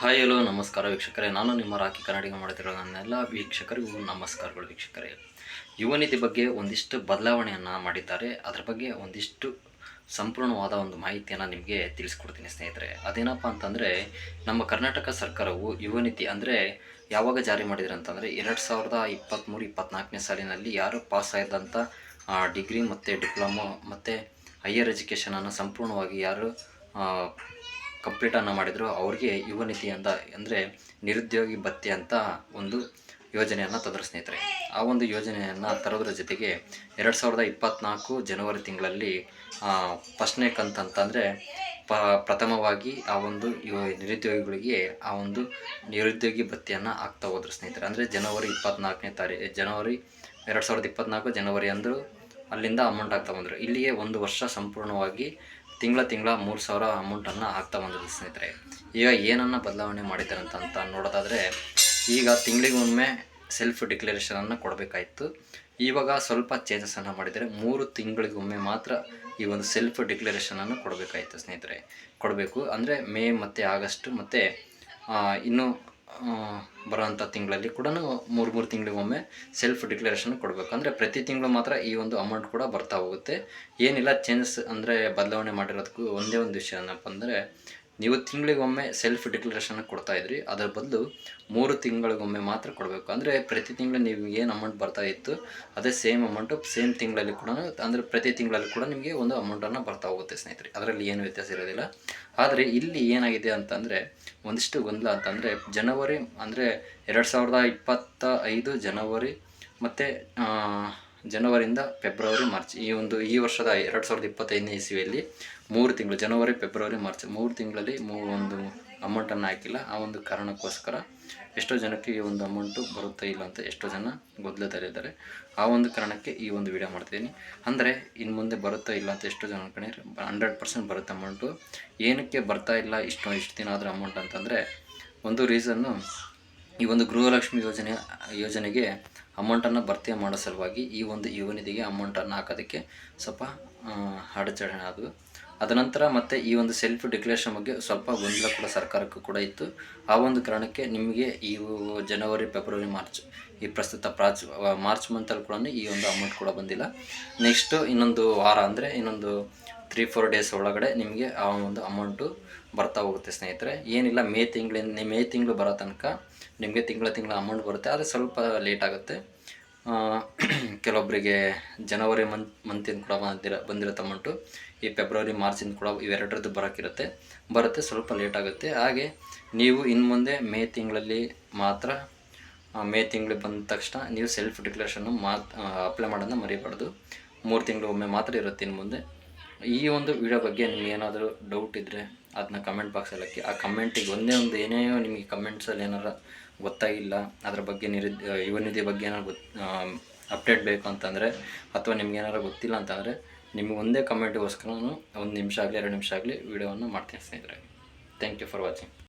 Hi hello ನಮಸ್ಕಾರ ವೀಕ್ಷಕರೇ, ನಾನು ನಿಮ್ಮ ರಾಕಿ ಕನ್ನಡಿಗ ಮಾಡುತ್ತಿರೋ ನನ್ನೆಲ್ಲ ವೀಕ್ಷಕರಿಗೂ ನಮಸ್ಕಾರಗಳು ವೀಕ್ಷಕರೇ. ಯುವ ನಿಧಿ ಬಗ್ಗೆ ಒಂದಿಷ್ಟು ಬದಲಾವಣೆಯನ್ನು ಮಾಡಿದ್ದಾರೆ. ಅದರ ಬಗ್ಗೆ ಒಂದಿಷ್ಟು ಸಂಪೂರ್ಣವಾದ ಒಂದು ಮಾಹಿತಿಯನ್ನು ನಿಮಗೆ ತಿಳಿಸ್ಕೊಡ್ತೀನಿ ಸ್ನೇಹಿತರೆ. ಅದೇನಪ್ಪ ಅಂತಂದರೆ, ನಮ್ಮ ಕರ್ನಾಟಕ ಸರ್ಕಾರವು ಯುವ ನಿಧಿ ಅಂದರೆ ಯಾವಾಗ ಜಾರಿ ಮಾಡಿದ್ರು ಅಂತಂದರೆ 2023-24ನೇ ಸಾಲಿನಲ್ಲಿ ಯಾರು ಪಾಸ್ ಆದಂಥ ಡಿಗ್ರಿ ಮತ್ತು ಡಿಪ್ಲೊಮೊ ಮತ್ತು ಹೈಯರ್ ಎಜುಕೇಷನನ್ನು ಸಂಪೂರ್ಣವಾಗಿ ಯಾರು ಕಂಪ್ಲೀಟನ್ನು ಮಾಡಿದ್ರು ಅವ್ರಿಗೆ ಯುವ ನಿಧಿ ಅಂತ ಅಂದರೆ ನಿರುದ್ಯೋಗಿ ಭತ್ಯೆ ಅಂತ ಒಂದು ಯೋಜನೆಯನ್ನು ತಂದರು ಸ್ನೇಹಿತರೆ. ಆ ಒಂದು ಯೋಜನೆಯನ್ನು ತರೋದ್ರ ಜೊತೆಗೆ 2024 ಜನವರಿ ತಿಂಗಳಲ್ಲಿ ಫಸ್ಟ್ನೇ ಕಂತು ಅಂತಂದರೆ ಪ್ರಥಮವಾಗಿ ಆ ಒಂದು ನಿರುದ್ಯೋಗಿಗಳಿಗೆ ಆ ಒಂದು ನಿರುದ್ಯೋಗಿ ಭತ್ಯೆಯನ್ನು ಹಾಕ್ತಾ ಹೋದ್ರು ಸ್ನೇಹಿತರೆ. ಅಂದರೆ ಜನವರಿ 2024 ಜನವರಿ ಅಂದರು ಅಲ್ಲಿಂದ ಅಮೌಂಟ್ ಆಗ್ತಾ ಬಂದರು. ಇಲ್ಲಿಗೆ ಒಂದು ವರ್ಷ ಸಂಪೂರ್ಣವಾಗಿ ತಿಂಗಳ 3,000 ಅಮೌಂಟನ್ನು ಹಾಕ್ತಾ ಬಂದಿದ್ರು ಸ್ನೇಹಿತರೆ. ಈಗ ಏನನ್ನು ಬದಲಾವಣೆ ಮಾಡಿದ್ದಾರೆ ಅಂತ ನೋಡೋದಾದರೆ, ಈಗ ತಿಂಗಳಿಗೊಮ್ಮೆ ಸೆಲ್ಫ್ ಡಿಕ್ಲರೇಷನನ್ನು ಕೊಡಬೇಕಾಯಿತು. ಇವಾಗ ಸ್ವಲ್ಪ ಚೇಂಜಸನ್ನು ಮಾಡಿದರೆ 3 ತಿಂಗಳಿಗೊಮ್ಮೆ ಮಾತ್ರ ಈ ಒಂದು ಸೆಲ್ಫ್ ಡಿಕ್ಲರೇಷನನ್ನು ಕೊಡಬೇಕಾಯಿತು ಸ್ನೇಹಿತರೆ. ಕೊಡಬೇಕು ಅಂದರೆ ಮೇ ಮತ್ತು ಆಗಸ್ಟ್ ಮತ್ತು ಇನ್ನು ಬರೋಂಥ ತಿಂಗಳಲ್ಲಿ ಕೂಡ 3 ತಿಂಗಳಿಗೊಮ್ಮೆ ಸೆಲ್ಫ್ ಡಿಕ್ಲರೇಷನ್ ಕೊಡಬೇಕು. ಅಂದರೆ ಪ್ರತಿ ತಿಂಗಳು ಮಾತ್ರ ಈ ಒಂದು ಅಮೌಂಟ್ ಕೂಡ ಬರ್ತಾ ಹೋಗುತ್ತೆ. ಏನಿಲ್ಲ ಚೇಂಜಸ್ ಅಂದರೆ ಬದಲಾವಣೆ ಮಾಡಿರೋದಕ್ಕೂ ಒಂದೇ ಒಂದು ವಿಷಯ ಏನಪ್ಪ ಅಂದರೆ, ನೀವು ತಿಂಗಳಿಗೊಮ್ಮೆ ಸೆಲ್ಫ್ ಡಿಕ್ಲರೇಷನ್ ಕೊಡ್ತಾಯಿದ್ರಿ, ಅದರ ಬದಲು 3 ತಿಂಗಳಿಗೊಮ್ಮೆ ಮಾತ್ರ ಕೊಡಬೇಕು. ಅಂದರೆ ಪ್ರತಿ ತಿಂಗಳು ನೀವು ಏನು ಅಮೌಂಟ್ ಬರ್ತಾ ಇತ್ತು ಅದೇ ಸೇಮ್ ಅಮೌಂಟು ಸೇಮ್ ತಿಂಗಳಲ್ಲಿ ಕೂಡ ಅಂದರೆ ಪ್ರತಿ ತಿಂಗಳಲ್ಲಿ ಕೂಡ ನಿಮಗೆ ಒಂದು ಅಮೌಂಟನ್ನು ಬರ್ತಾ ಹೋಗುತ್ತೆ ಸ್ನೇಹಿತರೆ. ಅದರಲ್ಲಿ ಏನು ವ್ಯತ್ಯಾಸ ಇರೋದಿಲ್ಲ. ಆದರೆ ಇಲ್ಲಿ ಏನಾಗಿದೆ ಅಂತಂದರೆ ಒಂದಿಷ್ಟು ಗೊಂದಲ ಅಂತಂದರೆ, ಜನವರಿ ಅಂದರೆ 2025 ಜನವರಿ ಮತ್ತು ಜನವರಿಯಿಂದ ಫೆಬ್ರವರಿ ಮಾರ್ಚ್ ಈ ವರ್ಷದ 2025ನೇ ಇಸವಿಯಲ್ಲಿ 3 ತಿಂಗಳು ಜನವರಿ ಫೆಬ್ರವರಿ ಮಾರ್ಚ್ 3 ತಿಂಗಳಲ್ಲಿ ಒಂದು ಅಮೌಂಟನ್ನು ಹಾಕಿಲ್ಲ. ಆ ಒಂದು ಕಾರಣಕ್ಕೋಸ್ಕರ ಎಷ್ಟೋ ಜನಕ್ಕೆ ಈ ಒಂದು ಅಮೌಂಟು ಬರುತ್ತಾ ಇಲ್ಲ ಅಂತ ಎಷ್ಟೋ ಜನ ಗೊಂದಲದಲ್ಲಿದ್ದಾರೆ. ಆ ಒಂದು ಕಾರಣಕ್ಕೆ ಈ ಒಂದು ವಿಡಿಯೋ ಮಾಡ್ತಿದ್ದೀನಿ. ಅಂದರೆ ಇನ್ನು ಮುಂದೆ ಬರುತ್ತಾ ಇಲ್ಲ ಅಂತ ಎಷ್ಟೋ ಜನ ಅನ್ಕೊಂಡಿದ್ರೆ 100% ಬರುತ್ತೆ ಅಮೌಂಟು. ಏನಕ್ಕೆ ಬರ್ತಾ ಇಲ್ಲ ಇಷ್ಟು ದಿನ ಆದರೂ ಅಮೌಂಟ್ ಅಂತಂದರೆ, ಒಂದು ರೀಸನ್ನು ಈ ಒಂದು ಗೃಹಲಕ್ಷ್ಮಿ ಯೋಜನೆಗೆ ಅಮೌಂಟನ್ನು ಭರ್ತಿ ಮಾಡೋ ಸಲುವಾಗಿ ಈ ಒಂದು ಯುವ ನಿಧಿಗೆ ಅಮೌಂಟನ್ನು ಹಾಕೋದಕ್ಕೆ ಸ್ವಲ್ಪ ಅಡಚಣೆ ಆದವು. ಅದನಂತರ ಮತ್ತು ಈ ಒಂದು ಸೆಲ್ಫ್ ಡಿಕ್ಲರೇಷನ್ ಬಗ್ಗೆ ಸ್ವಲ್ಪ ಗೊಂದಲ ಕೂಡ ಸರ್ಕಾರಕ್ಕೂ ಕೂಡ ಇತ್ತು. ಆ ಒಂದು ಕಾರಣಕ್ಕೆ ನಿಮಗೆ ಈ ಜನವರಿ ಫೆಬ್ರವರಿ ಮಾರ್ಚ್ ಈ ಪ್ರಸ್ತುತ ಮಾರ್ಚ್ ಮಂತಲ್ಲಿ ಕೂಡ ಈ ಒಂದು ಅಮೌಂಟ್ ಕೂಡ ಬಂದಿಲ್ಲ. ನೆಕ್ಸ್ಟು ಇನ್ನೊಂದು ವಾರ ಅಂದರೆ ಇನ್ನೊಂದು 3-4 ಡೇಸ್ ಒಳಗಡೆ ನಿಮಗೆ ಆ ಒಂದು ಅಮೌಂಟು ಬರ್ತಾ ಹೋಗುತ್ತೆ ಸ್ನೇಹಿತರೆ. ಏನಿಲ್ಲ ಮೇ ತಿಂಗಳು ಬರೋ ತನಕ ನಿಮಗೆ ತಿಂಗಳ ಅಮೌಂಟ್ ಬರುತ್ತೆ. ಆದರೆ ಸ್ವಲ್ಪ ಲೇಟ್ ಆಗುತ್ತೆ. ಕೆಲವೊಬ್ಬರಿಗೆ ಜನವರಿ ಮಂತಿಂದ ಕೂಡ ಬಂದಿರುತ್ತೆ ಅಮೌಂಟು. ಈ ಫೆಬ್ರವರಿ ಮಾರ್ಚಿಂದ ಕೂಡ ಇವೆರಡರದ್ದು ಬರುತ್ತೆ, ಸ್ವಲ್ಪ ಲೇಟ್ ಆಗುತ್ತೆ. ಹಾಗೆ ನೀವು ಇನ್ನು ಮುಂದೆ ಮೇ ತಿಂಗಳಲ್ಲಿ ಮಾತ್ರ ಮೇ ತಿಂಗಳಿಗೆ ಬಂದ ತಕ್ಷಣ ನೀವು ಸೆಲ್ಫ್ ಡಿಕ್ಲರೇಷನ್ನು ಅಪ್ಲೈ ಮಾಡೋದನ್ನ ಮರಿಬಾರ್ದು. 3 ತಿಂಗಳಿಗೊಮ್ಮೆ ಮಾತ್ರ ಇರುತ್ತೆ ಇನ್ನು ಮುಂದೆ. ಈ ಒಂದು ವಿಡಿಯೋ ಬಗ್ಗೆ ನಿಮ್ಗೆ ಏನಾದರೂ ಡೌಟ್ ಇದ್ದರೆ ಅದನ್ನ ಕಮೆಂಟ್ ಬಾಕ್ಸಲ್ಲಿ ಹಾಕಿ. ಆ ಕಮೆಂಟಿಗೆ ಒಂದೇ ಒಂದು ಏನೇನೋ ನಿಮಗೆ ಕಮೆಂಟ್ಸಲ್ಲಿ ಏನಾರು ಗೊತ್ತಾಗಿಲ್ಲ, ಅದರ ಬಗ್ಗೆ ಯುವ ನಿಧಿ ಬಗ್ಗೆ ಏನಾರು ಅಪ್ಡೇಟ್ ಬೇಕು ಅಂತಂದರೆ, ಅಥವಾ ನಿಮ್ಗೆ ಏನಾರು ಗೊತ್ತಿಲ್ಲ ಅಂತಂದರೆ ನಿಮಗೆ ಒಂದೇ ಕಮೆಂಟಿಗೋಸ್ಕರ ನಾನು 1 ನಿಮಿಷ ಆಗಲಿ 2 ನಿಮಿಷ ಆಗಲಿ ವಿಡಿಯೋವನ್ನು ಮಾಡ್ತೀನಿ ಸ್ನೇಹಿತರೆ. Thank you for watching.